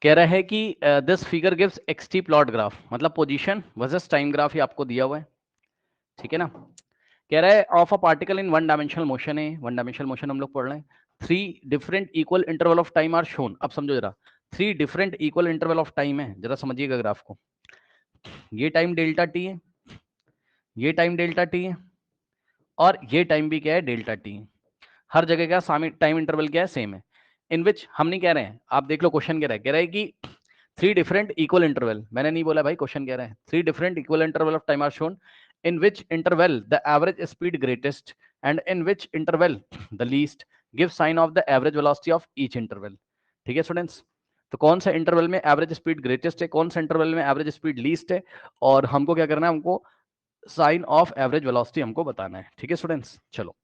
कह रहा है कि this figure gives x t plot graph, मतलब पोजीशन वर्सेस टाइम ग्राफ ही आपको दिया हुआ है, ठीक है ना। कह रहा है of a particle in one dimensional motion है, वन डायमेंशनल मोशन हम लोग पढ़ रहे हैं। 3 different equal interval of time are shown. अब समझो जरा, 3 different equal interval of time है, जरा समझिएगा ग्राफ को। ये टाइम डेल्टा टी है, ये टाइम डेल्टा टी है, और ये टाइम भी क्या है, डेल्टा टी है। हर जगह का टाइम इंटरवल क्या है, सेम है। इन विच हम नहीं कह रहे हैं, आप देख लो क्वेश्चन कह रहा है कि 3 डिफरेंट इक्वल इंटरवल, मैंने नहीं बोला भाई, क्वेश्चन कह रहा है 3 different equal interval of time are shown, in which interval the average speed greatest and in which interval the least, give sign of the average velocity of each interval। ठीक है students, तो कौन सा interval में average speed greatest है, कौन सा interval में एवरेज स्पीड लीस्ट है, और हमको क्या करना है, हमको साइन ऑफ एवरेज वेलोसिटी हमको बताना है। ठीक है स्टूडेंट्स, चलो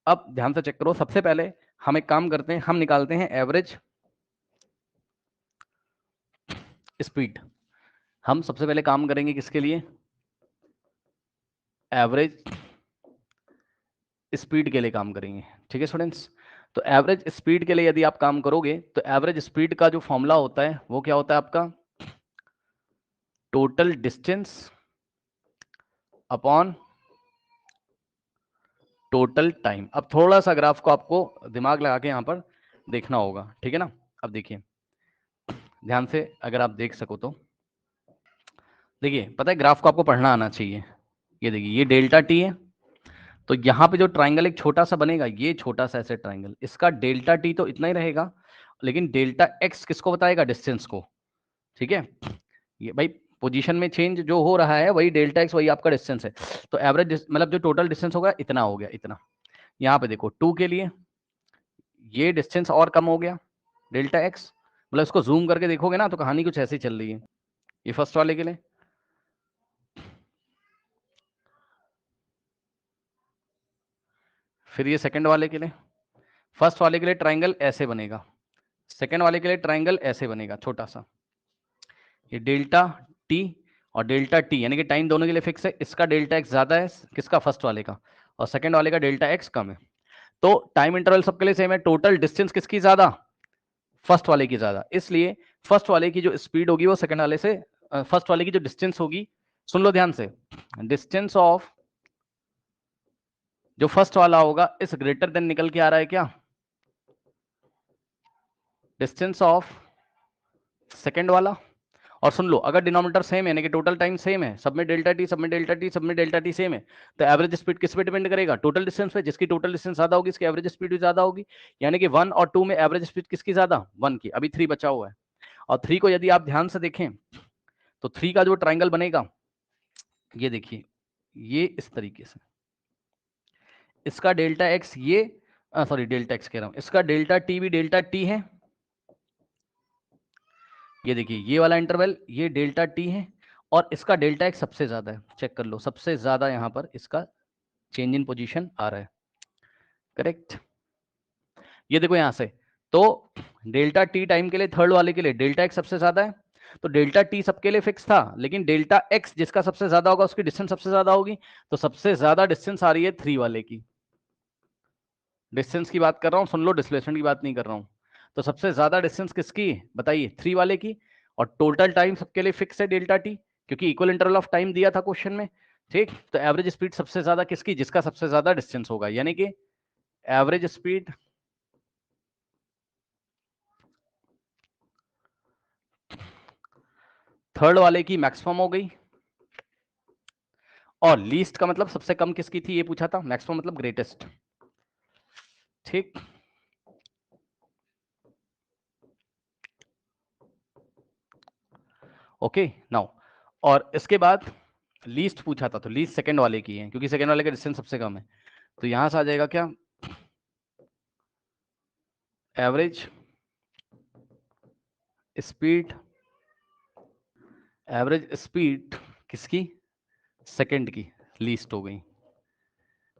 अब ध्यान से चेक करो। सबसे पहले हम एक काम करते हैं, हम निकालते हैं एवरेज स्पीड। हम सबसे पहले काम करेंगे किसके लिए, एवरेज स्पीड के लिए काम करेंगे। ठीक है स्टूडेंट्स, तो एवरेज स्पीड के लिए यदि आप काम करोगे तो एवरेज स्पीड का जो फॉर्मूला होता है वो क्या होता है आपका, total distance upon total time. अब थोड़ा सा ग्राफ को आपको दिमाग लगा के यहां पर देखना होगा, ठीक है ना। अब देखिए ध्यान से, अगर आप देख सको तो देखिए, पता है ग्राफ को आपको पढ़ना आना चाहिए। ये देखिए, ये डेल्टा टी है, तो यहाँ पे जो ट्राइंगल एक छोटा सा बनेगा, ये छोटा सा ऐसे ट्राइंगल, इसका डेल्टा टी तो इतना ही रहेगा, लेकिन डेल्टा एक्स किसको बताएगा, डिस्टेंस को। ठीक है, ये भाई पोजीशन में चेंज जो हो रहा है वही डेल्टा एक्स, वही आपका डिस्टेंस है। तो एवरेज मतलब जो टोटल डिस्टेंस होगा इतना हो गया, इतना। यहाँ पे देखो 2 के लिए ये डिस्टेंस और कम हो गया, डेल्टा एक्स, मतलब इसको जूम करके देखोगे ना तो कहानी कुछ ऐसी चल रही है। ये फर्स्ट वाले के लिए, फिर ये सेकंड वाले के लिए। फर्स्ट वाले के लिए ट्राइंगल ऐसे बनेगा, सेकंड वाले के लिए ट्राइंगल ऐसे बनेगा छोटा सा। ये डेल्टा टी और डेल्टा टी यानी कि टाइम दोनों के लिए फिक्स है। इसका डेल्टा एक्स ज्यादा है किसका, फर्स्ट वाले का, और सेकंड वाले का डेल्टा एक्स कम है। तो टाइम इंटरवल सबके लिए सेम है, टोटल डिस्टेंस किसकी ज्यादा, फर्स्ट वाले की ज्यादा, इसलिए फर्स्ट वाले की जो स्पीड होगी वो सेकंड वाले से, फर्स्ट वाले की जो डिस्टेंस होगी, सुन लो ध्यान से, डिस्टेंस ऑफ जो फर्स्ट वाला होगा इस ग्रेटर देन निकल के आ रहा है क्या, डिस्टेंस ऑफ सेकंड वाला। और सुन लो, अगर डिनोमिनेटर सेम है यानी कि टोटल टाइम सेम है, सब में डेल्टा टी, सब में डेल्टा टी, सब में डेल्टा टी सेम है, तो एवरेज स्पीड किस पे डिपेंड करेगा, टोटल डिस्टेंस पे। जिसकी टोटल डिस्टेंस ज्यादा होगी इसकी एवरेज स्पीड भी ज्यादा होगी, यानी कि 1 और 2 में एवरेज स्पीड किसकी ज्यादा, 1 की। अभी 3 बचा हुआ है, और 3 को यदि आप ध्यान से देखें तो 3 का जो ट्राइंगल बनेगा, ये देखिए, ये इस तरीके से, इसका डेल्टा एक्स ये, सॉरी डेल्टा एक्स कह रहा हूं, इसका डेल्टा टी भी डेल्टा टी है। ये देखिए, ये वाला इंटरवल ये डेल्टा टी है, और इसका डेल्टा एक्स सबसे ज्यादा है, चेक कर लो, सबसे ज्यादा यहां पर इसका चेंज इन पोजीशन आ रहा है, करेक्ट। ये देखो यहां से, तो डेल्टा टी टाइम के लिए थर्ड वाले के लिए डेल्टा एक्स सबसे ज्यादा है, तो डेल्टा टी सबके लिए फिक्स था, लेकिन डेल्टा एक्स जिसका सबसे ज्यादा होगा उसकी डिस्टेंस सबसे ज्यादा होगी, तो सबसे ज्यादा डिस्टेंस आ रही है 3 वाले की। डिस्टेंस की बात कर रहा हूं, सुन लो, डिस्प्लेसमेंट की बात नहीं कर रहा हूं। तो सबसे ज्यादा डिस्टेंस किसकी बताइए, 3 वाले की, और टोटल टाइम सबके लिए फिक्स है डेल्टा टी, क्योंकि इक्वल इंटरवल ऑफ टाइम दिया था क्वेश्चन में। ठीक, तो एवरेज स्पीड सबसे ज्यादा किसकी, जिसका सबसे ज्यादा डिस्टेंस होगा, यानी कि एवरेज स्पीड थर्ड वाले की मैक्सिमम हो गई, और लीस्ट का मतलब सबसे कम किसकी थी ये पूछा था, मैक्सिमम मतलब ग्रेटेस्ट। ठीक, ओके नाउ, और इसके बाद लीस्ट पूछा था, तो लीस्ट सेकंड वाले की है, क्योंकि सेकंड वाले का डिस्टेंस सबसे कम है। तो यहां से आ जाएगा क्या, एवरेज स्पीड, एवरेज स्पीड किसकी, सेकंड की, लीस्ट हो गई।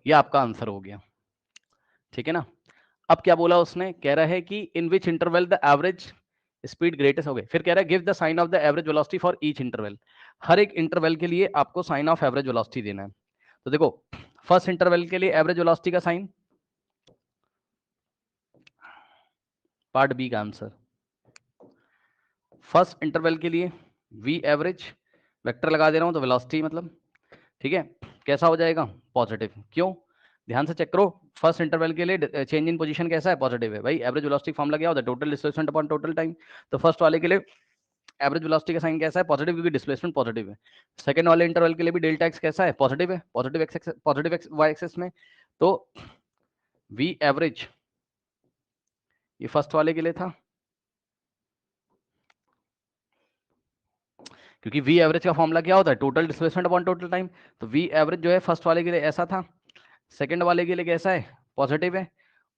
ये आपका आंसर हो गया, ठीक है ना। अब क्या बोला उसने, कह रहा है कि in which interval the average speed greatest हो गए, फिर कह रहा है give the sign of the average velocity for each interval. हर एक इंटरवल के लिए आपको साइन ऑफ एवरेज वेलोसिटी देना है। तो देखो, फर्स्ट इंटरवल के लिए एवरेज वेलोसिटी का साइन, पार्ट बी का आंसर, फर्स्ट इंटरवल के लिए v एवरेज वेक्टर लगा दे रहा हूं तो वेलोसिटी मतलब, ठीक है, कैसा हो जाएगा? पॉजिटिव। क्यों? ध्यान से चेक करो, फर्स्ट इंटरवल के लिए चेंज इन पोजीशन कैसा है? पॉजिटिव है भाई। एवरेज वेलोसिटी फॉर्मूला क्या होता है? Total displacement upon total time. तो फर्स्ट वाले के लिए एवरेज वेलोसिटी का साइन कैसा है? पॉजिटिव, क्योंकि डिस्प्लेसमेंट पॉजिटिव है। सेकंड वाले इंटरवल के लिए भी डेल्टा एक्स कैसा है? पॉजिटिव है, positive x, positive x y axis में। तो v एवरेज ये फर्स्ट वाले के लिए था, क्योंकि v एवरेज का फॉर्मूला क्या होता है? Total displacement upon total time. तो v एवरेज जो है फर्स्ट वाले के लिए ऐसा था, सेकंड वाले के लिए कैसा है? पॉजिटिव है।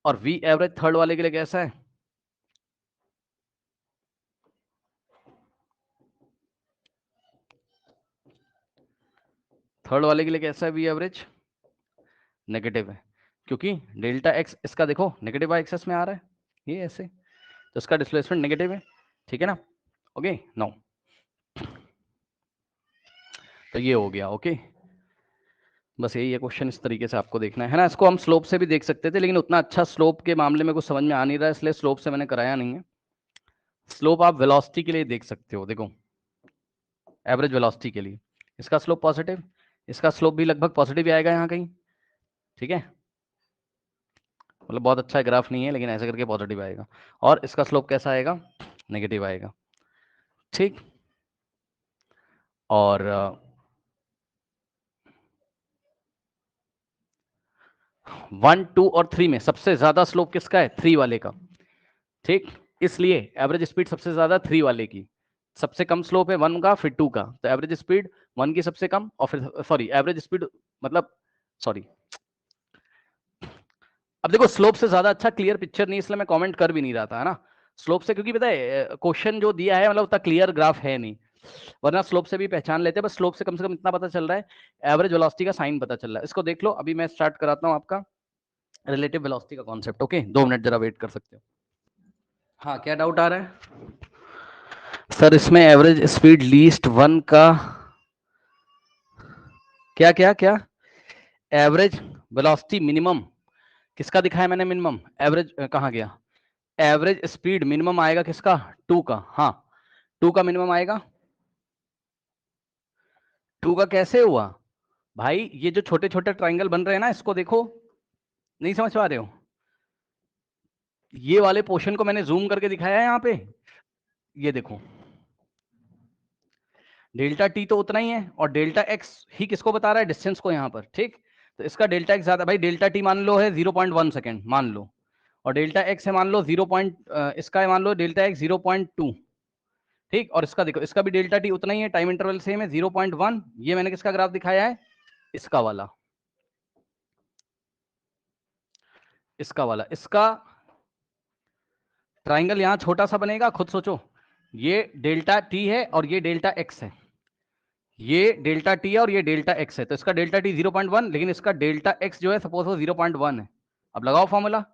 और v एवरेज थर्ड वाले के लिए कैसा है? थर्ड वाले के लिए कैसा है v एवरेज? नेगेटिव है, क्योंकि डेल्टा एक्स इसका देखो नेगेटिव वाई एक्सेस में आ रहा है, ये ऐसे, तो इसका डिस्प्लेसमेंट नेगेटिव है, ठीक है ना? ओके, नो, तो ये हो गया। ओके, बस यही है क्वेश्चन, इस तरीके से आपको देखना है ना। इसको हम स्लोप से भी देख सकते थे, लेकिन उतना अच्छा स्लोप के मामले में कुछ समझ में आ नहीं रहा है, इसलिए स्लोप से मैंने कराया नहीं है। स्लोप आप वेलोसिटी के लिए देख सकते हो, देखो एवरेज वेलोसिटी के लिए इसका स्लोप पॉजिटिव, इसका स्लोप भी लगभग पॉजिटिव ही आएगा यहाँ कहीं, ठीक है, मतलब बहुत अच्छा ग्राफ नहीं है, लेकिन ऐसे करके पॉजिटिव आएगा। और इसका स्लोप कैसा आएगा? नेगेटिव आएगा, ठीक। और 1, 2 और 3 में सबसे ज्यादा स्लोप किसका है? 3 वाले का, ठीक। इसलिए एवरेज स्पीड सबसे ज्यादा 3 वाले की, सबसे कम स्लोप है 1 का, फिर 2 का, तो एवरेज स्पीड 1 की सबसे कम, और फिर सॉरी एवरेज स्पीड मतलब सॉरी, अब देखो स्लोप से ज्यादा अच्छा क्लियर पिक्चर नहीं, इसलिए मैं कमेंट कर भी नहीं रहा था, है ना, स्लोप से, क्योंकि पता है क्वेश्चन जो दिया है मतलब उतना क्लियर ग्राफ है नहीं, वरना स्लोप से भी पहचान लेते हैं, बस स्लोप से कम इतना पता चल रहा है, एवरेज वेलोसिटी का साइन पता चल रहा है। इसको देख लो, अभी मैं स्टार्ट कराता हूँ आपका रिलेटिव वेलोसिटी का कॉन्सेप्ट। ओके, 2 मिनट जरा वेट कर सकते हो। हाँ, क्या डाउट आ रहा है सर? इसमें एवरेज स्पीड लीस्ट 1 का क्या क्या क्या? एवरेज वेलोसिटी मिनिमम किसका दिखाया मैंने? मिनिमम एवरेज कहाँ गया? एवरेज स्पीड मिनिमम आएगा किसका? 2 का, हाँ 2 का मिनिमम आएगा। 2 का कैसे हुआ भाई? ये जो छोटे छोटे ट्राइंगल बन रहे हैं ना, इसको देखो, नहीं समझ पा रहे हो? ये वाले पोर्शन को मैंने जूम करके दिखाया है यहाँ पे, ये देखो, डेल्टा टी तो उतना ही है, और डेल्टा एक्स ही किसको बता रहा है? डिस्टेंस को यहाँ पर, ठीक। तो इसका डेल्टा एक्स ज्यादा, भाई डेल्टा टी मान लो है 0.1 सेकेंड मान लो, और डेल्टा एक्स है मान लो 0. इसका है मान लो डेल्टा एक्स 0.2, ठीक। और इसका देखो, इसका भी डेल्टा टी उतना ही है, टाइम इंटरवल सेम है 0.1। ये मैंने किसका ग्राफ दिखाया है? इसका वाला, इसका वाला, इसका ट्राइंगल यहां छोटा सा बनेगा, खुद सोचो, ये डेल्टा टी है और ये डेल्टा एक्स है, ये डेल्टा टी है और ये डेल्टा एक्स है, तो इसका डेल्टा टी 0.1, लेकिन इसका डेल्टा एक्स जो है सपोज वो 0.1 है। अब लगाओ formula,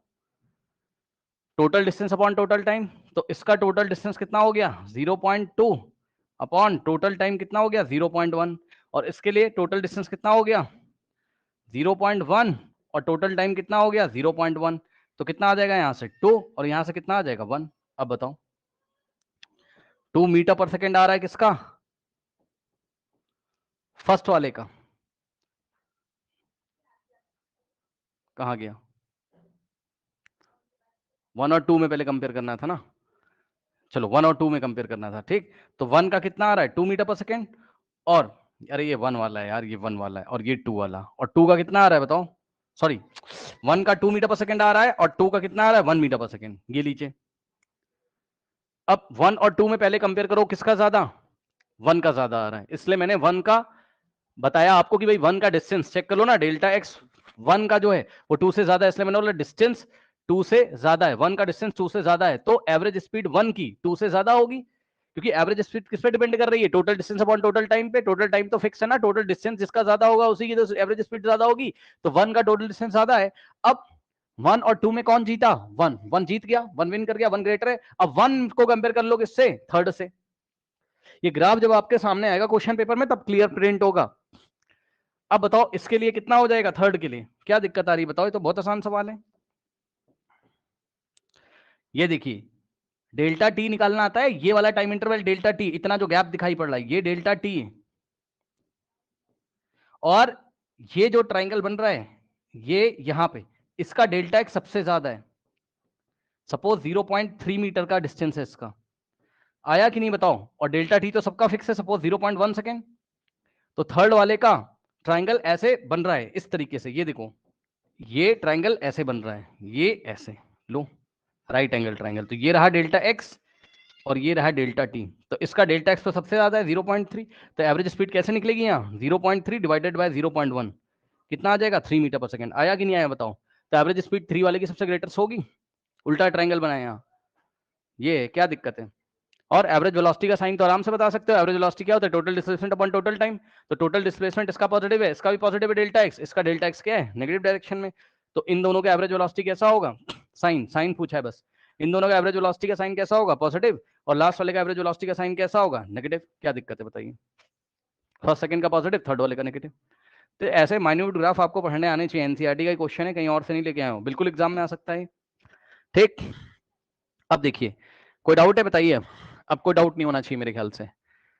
total distance upon total time, तो इसका टोटल डिस्टेंस कितना हो गया? 0.2 अपॉन टोटल टाइम कितना हो गया? 0.1। और इसके लिए टोटल डिस्टेंस कितना हो गया? 0.1, और टोटल टाइम कितना हो गया? 0.1। तो कितना आ जाएगा यहाँ से? 2, और यहाँ से कितना आ जाएगा? 1। अब बताओ, 2 मीटर पर सेकेंड आ रहा है किसका? फर्स्ट वाले का, कहाँ गया? 1 और 2 में पहले कंपेयर करना था ना, चलो 1 और 2 में कंपेयर करना था, ठीक। तो 1 का कितना आ रहा है? 2 मीटर पर सेकेंड, और अरे ये 1 वाला है यार, ये 1 वाला है, और ये 2 वाला, और 2 का कितना आ रहा है बताओ? सॉरी, 1 का 2 मीटर पर सेकेंड आ रहा है, और 2 का कितना आ रहा है? 1 मीटर पर सेकेंड, ये लीजिए। अब 1 और 2 में पहले कंपेयर करो, किसका ज्यादा? 1 का ज्यादा आ रहा है, इसलिए मैंने 1 का बताया आपको कि भाई 1 का डिस्टेंस चेक कर लो ना, डेल्टा एक्स 1 का जो है वो 2 से ज्यादा है, इसलिए मैंने बोला डिस्टेंस 2 से ज्यादा है, 1 का डिस्टेंस 2 से ज्यादा है, तो एवरेज स्पीड 1 की 2 से ज्यादा होगी, क्योंकि एवरेज स्पीड किस पे डिपेंड कर रही है? Total distance upon total time पे। टोटल टाइम तो फिक्स है ना, टोटल डिस्टेंस जिसका ज्यादा होगा उसी की तो एवरेज स्पीड ज्यादा होगी, तो 1 का टोटल डिस्टेंस ज्यादा है। अब 1 और 2 में कौन जीता? 1, 1 जीत गया, 1 विन कर गया, 1 ग्रेटर है। अब 1 को कंपेयर कर लो किससे? थर्ड से। ये ग्राफ जब आपके सामने आएगा क्वेश्चन पेपर में तब क्लियर प्रिंट होगा। अब बताओ इसके लिए कितना हो जाएगा? थर्ड के लिए क्या दिक्कत आ रही है बताओ? ये तो बहुत आसान सवाल है। ये देखिए, डेल्टा टी निकालना आता है, ये वाला टाइम इंटरवल डेल्टा टी, इतना जो गैप दिखाई पड़ रहा है ये डेल्टा टी है, और ये जो ट्राइंगल बन रहा है ये यहां पे, इसका डेल्टा एक्स सबसे ज्यादा है, सपोज 0.3 मीटर का डिस्टेंस है इसका, आया कि नहीं बताओ, और डेल्टा टी तो सबका फिक्स है, सपोज 0.1 सेकेंड। तो थर्ड वाले का ट्राइंगल ऐसे बन रहा है इस तरीके से, ये देखो ये ट्राइंगल ऐसे बन रहा है, ये ऐसे लो राइट एंगल ट्राइंगल, तो ये रहा डेल्टा एक्स और ये रहा डेल्टा टी, तो इसका डेल्टा एक्स तो सबसे ज्यादा है 0.3, तो एवरेज स्पीड कैसे निकलेगी यहाँ 0.3 डिवाइडेड बाय 0.1, कितना आ जाएगा 3 मीटर पर सेकंड, आया कि नहीं आया बताओ। तो एवरेज स्पीड 3 वाले की सबसे ग्रेटेस्ट होगी, उल्टा ट्राइंगल बनाया यहाँ, ये क्या दिक्कत है। और एवरेज वेलोसिटी का साइन तो आराम से बता सकते हो, एवरेज वेलोसिटी क्या होता है, total displacement upon total time, तो टोटल डिस्प्लेसमेंट इसका पॉजिटिव है, इसका भी पॉजिटिव है डेल्टा एक्स, इसका डेल्टा एक्स क्या है नेगेटिव डायरेक्शन में, तो इन दोनों का एवरेज वेलोसिटी कैसा होगा, साइन साइन पूछा है बस, इन दोनों का एवरेज वेलोसिटी का साइन कैसा होगा पॉजिटिव, और लास्ट वाले का एवरेज वेलोसिटी का साइन कैसा होगा नेगेटिव, क्या दिक्कत है बताइए, फर्स्ट सेकंड का पॉजिटिव थर्ड वाले का नेगेटिव। तो ऐसे माइन्यूट ग्राफ आपको पढ़ने आने चाहिए, एनसीईआरटी का क्वेश्चन है, कहीं और से नहीं लेके आए हो, बिल्कुल एग्जाम में आ सकता है। ठीक, अब देखिए कोई डाउट है बताइए, अब कोई डाउट नहीं होना चाहिए मेरे ख्याल से।